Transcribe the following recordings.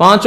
5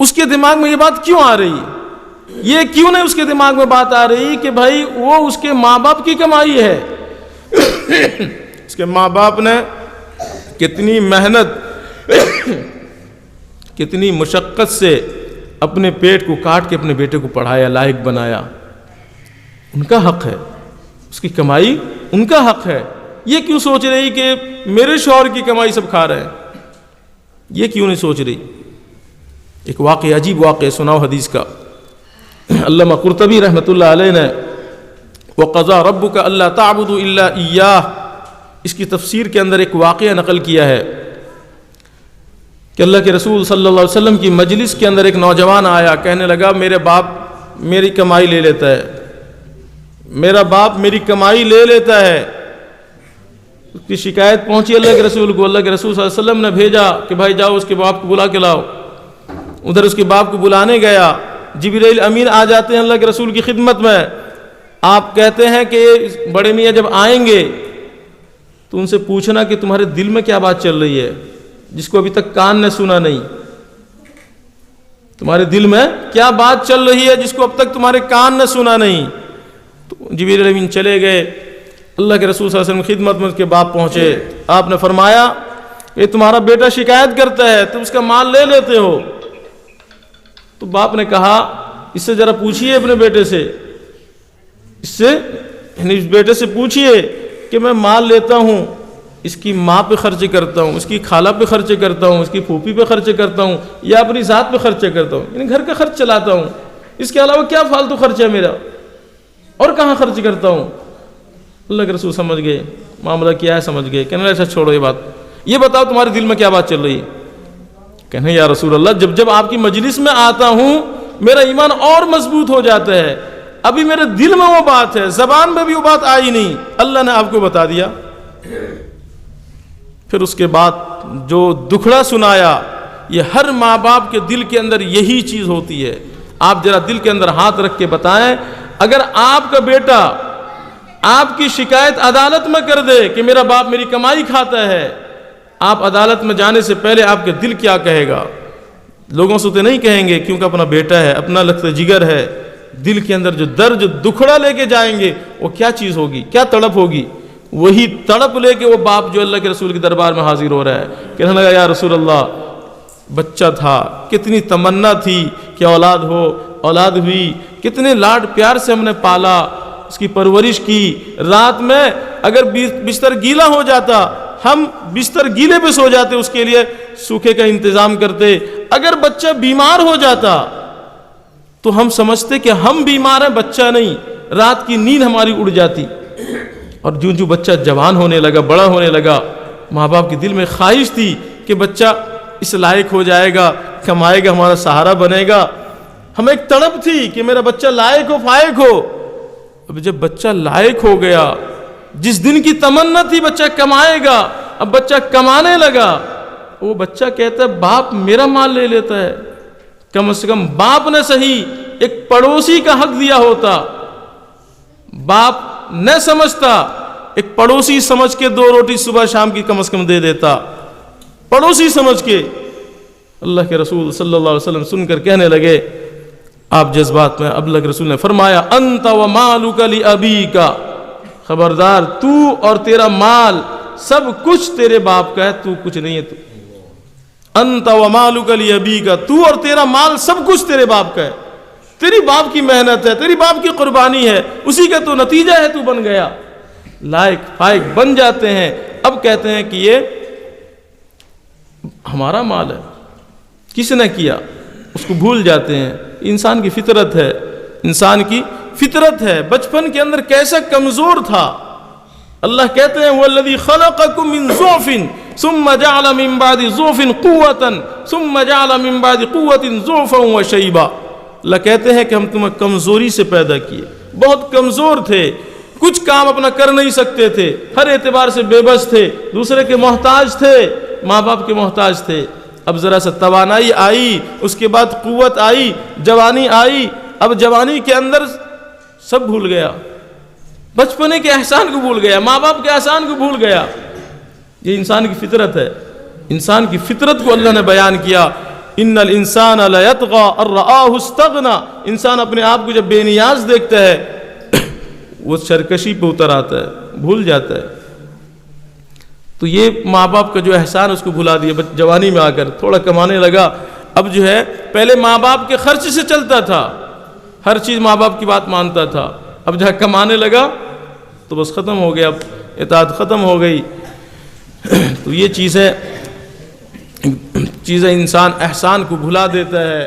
اس کے دماغ میں یہ بات کیوں آ رہی ہے؟ یہ کیوں نہیں اس کے دماغ میں بات آ رہی کہ بھائی وہ اس کے ماں باپ کی کمائی ہے؟ اس کے ماں باپ نے کتنی محنت کتنی مشقت سے اپنے پیٹ کو کاٹ کے اپنے بیٹے کو پڑھایا، لائق بنایا، ان کا حق ہے، اس کی کمائی ان کا حق ہے۔ یہ کیوں سوچ رہی کہ میرے شوہر کی کمائی سب کھا رہے ہیں؟ یہ کیوں نہیں سوچ رہی؟ ایک واقعہ، عجیب واقعہ سناؤ حدیث کا۔ علامہ قرطبی رحمۃ اللہ علیہ نے وَقَضَىٰ رَبُّكَ أَلَّا تَعْبُدُوا إِلَّا إِيَّاهُ اس کی تفسیر کے اندر ایک واقعہ نقل کیا ہے کہ اللہ کے رسول صلی اللہ علیہ وسلم کی مجلس کے اندر ایک نوجوان آیا، کہنے لگا میرے باپ میری کمائی لے لیتا ہے، میرا باپ میری کمائی لے لیتا ہے۔ اس کی شکایت پہنچی اللہ کے رسول کو۔ اللہ کے رسول صلی اللہ علیہ وسلم نے بھیجا کہ بھائی جاؤ اس کے باپ کو بلا کے لاؤ۔ ادھر اس کے باپ کو بلانے گیا، جبرائیل امین آ جاتے ہیں اللہ کے رسول کی خدمت میں۔ آپ کہتے ہیں کہ بڑے میاں جب آئیں گے تو ان سے پوچھنا کہ تمہارے دل میں کیا بات چل رہی ہے جس کو ابھی تک کان نے سنا نہیں، تمہارے دل میں کیا بات چل رہی ہے جس کو اب تک تمہارے کان نے سنا نہیں۔ تو جبرائیل امین چلے گئے، اللہ کے رسول صلی اللہ علیہ وسلم کی خدمت میں اس کے باپ پہنچے۔ آپ نے فرمایا کہ تمہارا بیٹا شکایت کرتا ہے، تم اس کا مال لے لیتے ہو۔ تو باپ نے کہا اس سے ذرا پوچھئے اپنے بیٹے سے، اس سے یعنی اس بیٹے سے پوچھئے کہ میں مال لیتا ہوں، اس کی ماں پہ خرچ کرتا ہوں، اس کی خالہ پہ خرچ کرتا ہوں، اس کی پھوپھی پہ خرچ کرتا ہوں، یا اپنی ذات پہ خرچ کرتا ہوں، یعنی گھر کا خرچ چلاتا ہوں، اس کے علاوہ کیا فالتو خرچ ہے میرا، اور کہاں خرچ کرتا ہوں؟ اللہ کے رسول سمجھ گئے معاملہ کیا ہے، سمجھ گئے، کہنے ایسا چھوڑو یہ بات، یہ بتاؤ تمہارے دل میں کیا بات چل رہی ہے؟ کہنے یا رسول اللہ جب جب آپ کی مجلس میں آتا ہوں میرا ایمان اور مضبوط ہو جاتا ہے، ابھی میرے دل میں وہ بات ہے، زبان میں بھی وہ بات آئی نہیں، اللہ نے آپ کو بتا دیا۔ پھر اس کے بعد جو دکھڑا سنایا، یہ ہر ماں باپ کے دل کے اندر یہی چیز ہوتی ہے۔ آپ ذرا دل کے اندر ہاتھ رکھ کے بتائیں، اگر آپ کا بیٹا آپ کی شکایت عدالت میں کر دے کہ میرا باپ میری کمائی کھاتا ہے، آپ عدالت میں جانے سے پہلے آپ کے دل کیا کہے گا؟ لوگوں سے تو نہیں کہیں گے کیونکہ اپنا بیٹا ہے، اپنا لخت جگر ہے، دل کے اندر جو درد جو دکھڑا لے کے جائیں گے وہ کیا چیز ہوگی، کیا تڑپ ہوگی؟ وہی تڑپ لے کے وہ باپ جو اللہ کے رسول کے دربار میں حاضر ہو رہا ہے، کہنے لگا یا رسول اللہ بچہ تھا، کتنی تمنا تھی کہ اولاد ہو، اولاد ہوئی، کتنے لاڈ پیار سے ہم نے پالا، اس کی پرورش کی، رات میں اگر بستر گیلا ہو جاتا ہم بستر گیلے پہ سو جاتے، اس کے لیے سوکھے کا انتظام کرتے، اگر بچہ بیمار ہو جاتا تو ہم سمجھتے کہ ہم بیمار ہیں، بچہ نہیں، رات کی نیند ہماری اڑ جاتی۔ اور جو جو بچہ جوان ہونے لگا، بڑا ہونے لگا، ماں باپ کے دل میں خواہش تھی کہ بچہ اس لائق ہو جائے گا، کمائے گا، ہمارا سہارا بنے گا، ہمیں ایک تڑپ تھی کہ میرا بچہ لائق ہو، فائق ہو۔ اب جب بچہ لائق ہو گیا، جس دن کی تمنا تھی بچہ کمائے گا، اب بچہ کمانے لگا، وہ بچہ کہتا ہے باپ میرا مال لے لیتا ہے، کم از کم باپ نے صحیح ایک پڑوسی کا حق دیا ہوتا، باپ نہ سمجھتا، ایک پڑوسی سمجھ کے 2 روٹی صبح شام کی کم از کم دے دیتا، پڑوسی سمجھ کے۔ اللہ کے رسول صلی اللہ علیہ وسلم سن کر کہنے لگے، آپ جذبات میں، اب اللہ کے رسول نے فرمایا انت ومالک لابیک، خبردار تو اور تیرا مال سب کچھ تیرے باپ کا ہے، تو کچھ نہیں ہے۔ تو انت ومالک لابیک، تو اور تیرا مال سب کچھ تیرے باپ کا ہے، تیری باپ کی محنت ہے، تیری باپ کی قربانی ہے، اسی کا تو نتیجہ ہے، تو بن گیا، لائق فائق بن جاتے ہیں۔ اب کہتے ہیں کہ یہ ہمارا مال ہے، کس نے کیا، اس کو بھول جاتے ہیں۔ انسان کی فطرت ہے، انسان کی فطرت ہے، بچپن کے اندر کیسا کمزور تھا۔ اللہ کہتے ہیں وَالَّذِي خَلَقَكُم مِّن ضُعْفٍ ثُمَّ جَعَلَ مِن بَعْدِ ضُعْفٍ قُوَّةً ثُمَّ جَعَلَ مِن بَعْدِ قُوَّةٍ ضُعْفًا وَشَيْبًا۔ اللہ کہتے ہیں کہ ہم تمہیں کمزوری سے پیدا کیے، بہت کمزور تھے، کچھ کام اپنا کر نہیں سکتے تھے، ہر اعتبار سے بے بس تھے، دوسرے کے محتاج تھے، ماں باپ کے محتاج تھے۔ اب ذرا سا توانائی آئی، اس کے بعد قوت آئی، جوانی آئی، اب جوانی کے اندر سب بھول گیا، بچپنے کے احسان کو بھول گیا، ماں باپ کے احسان کو بھول گیا۔ یہ انسان کی فطرت ہے، انسان کی فطرت کو اللہ نے بیان کیا، ان الانسان لیطغی ان رآہ استغنی، انسان اپنے آپ کو جب بے نیاز دیکھتا ہے وہ سرکشی پہ اتر آتا ہے، بھول جاتا ہے۔ تو یہ ماں باپ کا جو احسان اس کو بھلا دیا، جوانی میں آ کر تھوڑا کمانے لگا، اب جو ہے پہلے ماں باپ کے خرچ سے چلتا تھا، ہر چیز ماں باپ کی بات مانتا تھا، اب جہاں کمانے لگا تو بس ختم ہو گیا، اب اطاعت ختم ہو گئی۔ تو یہ چیزیں انسان احسان کو بھلا دیتا ہے۔